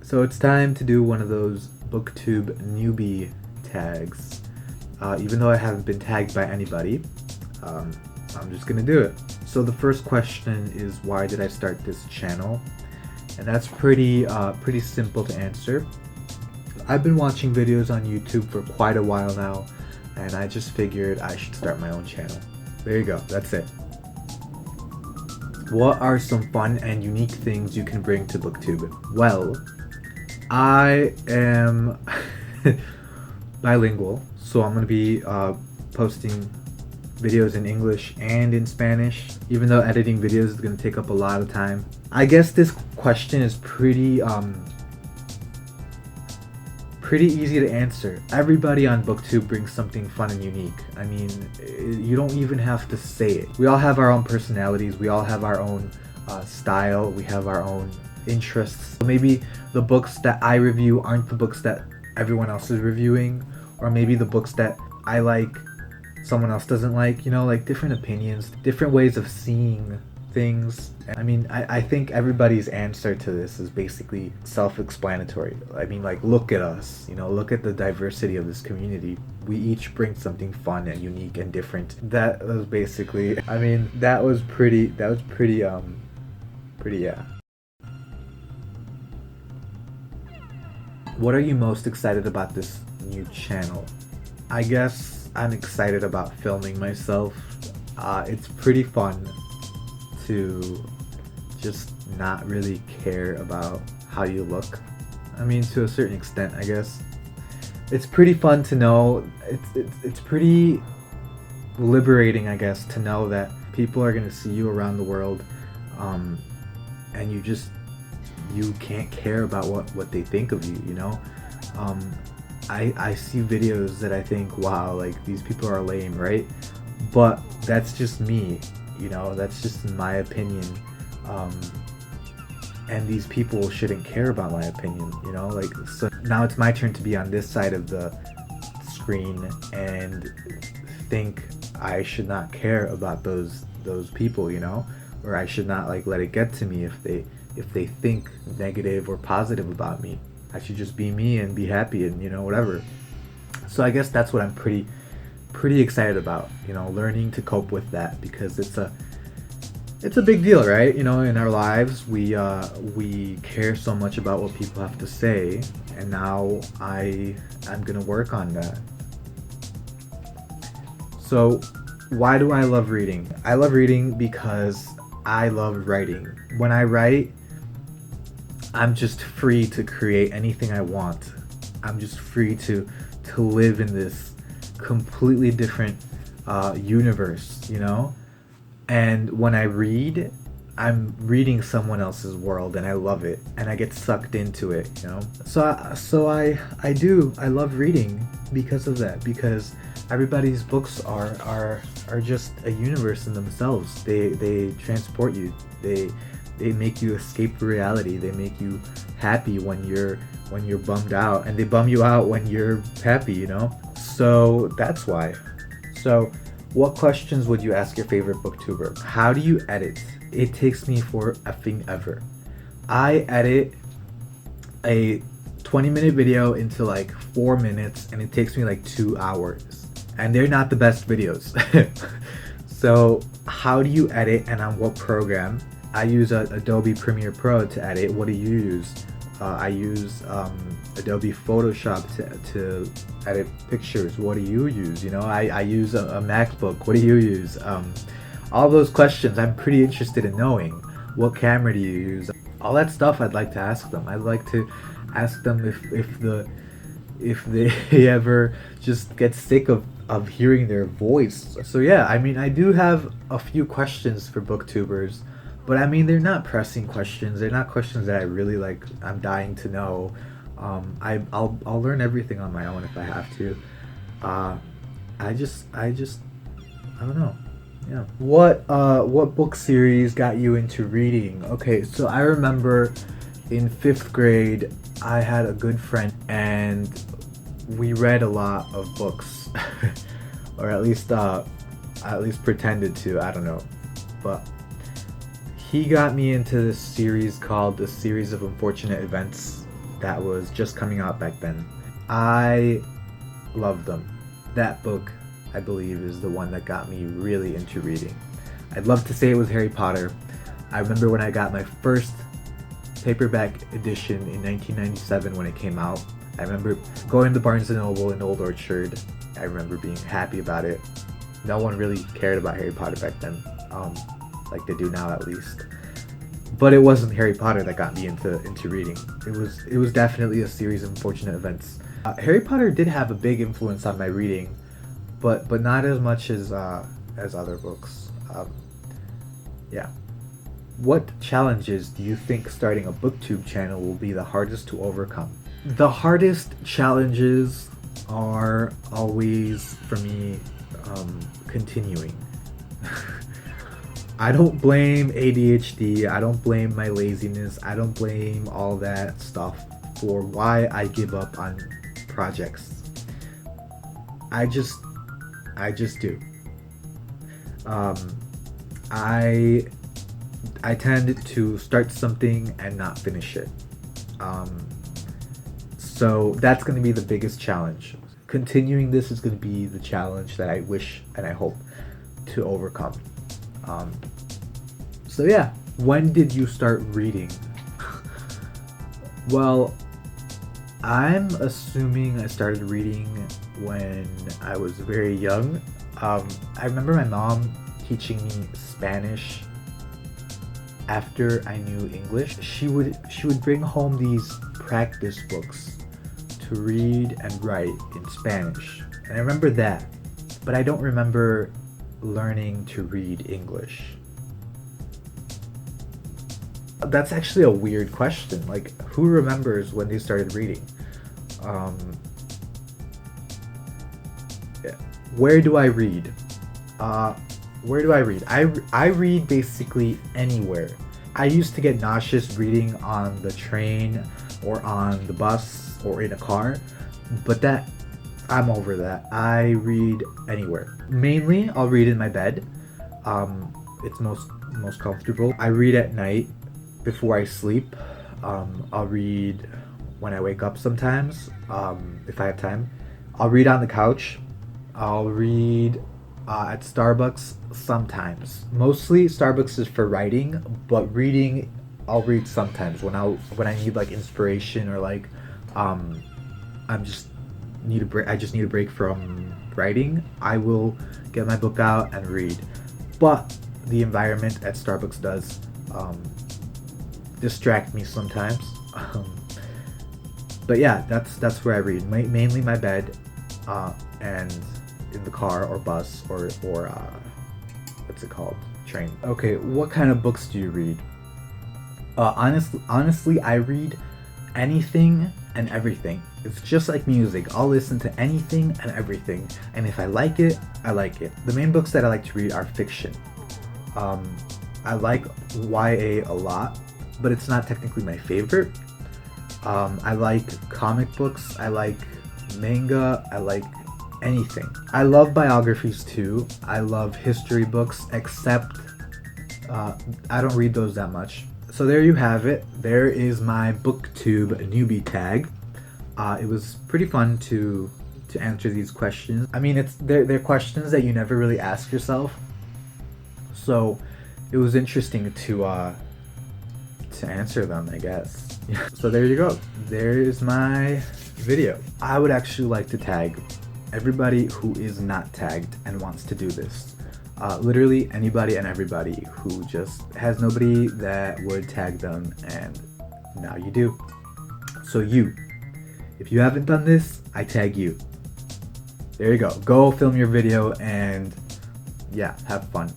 So it's time to do one of those Booktube newbie tags. Even though I haven't been tagged by anybody, I'm just gonna do it. So the first question is, why did I start this channel? And that's pretty simple to answer. I've been watching videos on YouTube for quite a while now, and I just figured I should start my own channel. There you go, that's it. What are some fun and unique things you can bring to Booktube? Well, I am bilingual, so I'm going to be posting videos in English and in Spanish, even though editing videos is going to take up a lot of time. I guess this question is pretty easy to answer. Everybody on Booktube brings something fun and unique. I mean, you don't even have to say it. We all have our own personalities, we all have our own style, we have our own interests. Maybe the books that I review aren't the books that everyone else is reviewing, or maybe the books that I like someone else doesn't like, you know, like different opinions, different ways of seeing things. I mean, I think everybody's answer to this is basically self-explanatory. I mean, like, look at us, you know, look at the diversity of this community. We each bring something fun and unique and different. That was basically, I mean, that was pretty, yeah. What are you most excited about this new channel? I guess I'm excited about filming myself. It's pretty fun to just not really care about how you look. I mean, to a certain extent, I guess. It's pretty fun to know, it's pretty liberating, I guess, to know that people are gonna see you around the world, and you can't care about what they think of you, you know? I see videos that I think, wow, like, these people are lame, right? But that's just me, you know, that's just my opinion. And these people shouldn't care about my opinion, you know? Like, so now it's my turn to be on this side of the screen and think I should not care about those people, you know? Or I should not, like, let it get to me if they think negative or positive about me. I should just be me and be happy and, you know, whatever. So I guess that's what I'm pretty excited about, you know, learning to cope with that, because it's a big deal, right? You know, in our lives, we care so much about what people have to say, and now I'm gonna work on that. So why do I love reading? I love reading because I love writing. When I write, I'm just free to create anything I want. I'm just free to live in this completely different universe, you know? And when I read, I'm reading someone else's world, and I love it, and I get sucked into it, you know? So I love reading because of that, because everybody's books are just a universe in themselves. They transport you. They make you escape reality. They make you happy when you're bummed out, and they bum you out when you're happy, you know? So that's why. So what questions would you ask your favorite booktuber? How do you edit? It takes me for effing ever. I edit a 20-minute video into like 4 minutes, and it takes me like 2 hours. And they're not the best videos. So how do you edit, and on what program? I use Adobe Premiere Pro to edit. What do you use? I use Adobe Photoshop to edit pictures. What do you use? You know, I use a MacBook. What do you use? All those questions, I'm pretty interested in knowing. What camera do you use? All that stuff I'd like to ask them. I'd like to ask them if they ever just get sick of hearing their voice. So yeah, I mean, I do have a few questions for booktubers, but I mean, they're not pressing questions. They're not questions that I really like. I'm dying to know. I'll learn everything on my own if I have to. I don't know. Yeah. What book series got you into reading? Okay, so I remember in 5th grade, I had a good friend, and we read a lot of books, or at least pretended to. I don't know, but he got me into this series called The Series of Unfortunate Events. that was just coming out back then. I loved them. That book, I believe, is the one that got me really into reading. I'd love to say it was Harry Potter. I remember when I got my first paperback edition in 1997 when it came out. I remember going to Barnes & Noble in Old Orchard. I remember being happy about it. No one really cared about Harry Potter back then, like they do now at least. But it wasn't Harry Potter that got me into reading. It was definitely a series of unfortunate events. Harry Potter did have a big influence on my reading, but not as much as other books. Yeah. What challenges do you think starting a booktube channel will be the hardest to overcome? The hardest challenges are always, for me, continuing. I don't blame ADHD, I don't blame my laziness, I don't blame all that stuff for why I give up on projects. I just do. I tend to start something and not finish it. So that's going to be the biggest challenge. Continuing this is going to be the challenge that I wish and I hope to overcome. So yeah, when did you start reading? Well, I'm assuming I started reading when I was very young. I remember my mom teaching me Spanish after I knew English. She would bring home these practice books to read and write in Spanish. And I remember that, but I don't remember learning to read English. That's actually a weird question. Like, who remembers when they started reading? Where do I read? Where do I read? I read basically anywhere. I used to get nauseous reading on the train or on the bus or in a car, but I'm over that. I read anywhere. Mainly, I'll read in my bed. It's most comfortable. I read at night before I sleep. I'll read when I wake up sometimes, if I have time. I'll read on the couch. I'll read at Starbucks sometimes. Mostly Starbucks is for writing, but reading I'll read sometimes when I need like inspiration or like I just need a break from writing. I will get my book out and read. But the environment at Starbucks does distract me sometimes. But yeah, that's where I read. Mainly my bed, and in the car or bus or what's it called? Train. Okay, what kind of books do you read? Honestly, I read anything and everything. It's just like music. I'll listen to anything and everything, and if I like it, I like it. The main books that I like to read are fiction. I like YA a lot, but it's not technically my favorite. I like comic books, I like manga, I like anything. I love biographies too. I love history books, except I don't read those that much. So there you have it. There is my Booktube newbie tag. It was pretty fun to answer these questions. I mean, they're questions that you never really ask yourself. So it was interesting to answer them, I guess. So there you go. There is my video. I would actually like to tag everybody who is not tagged and wants to do this. Literally anybody and everybody who just has nobody that would tag them, and now you do. So if you haven't done this, I tag you. There you go. Go film your video and yeah, have fun.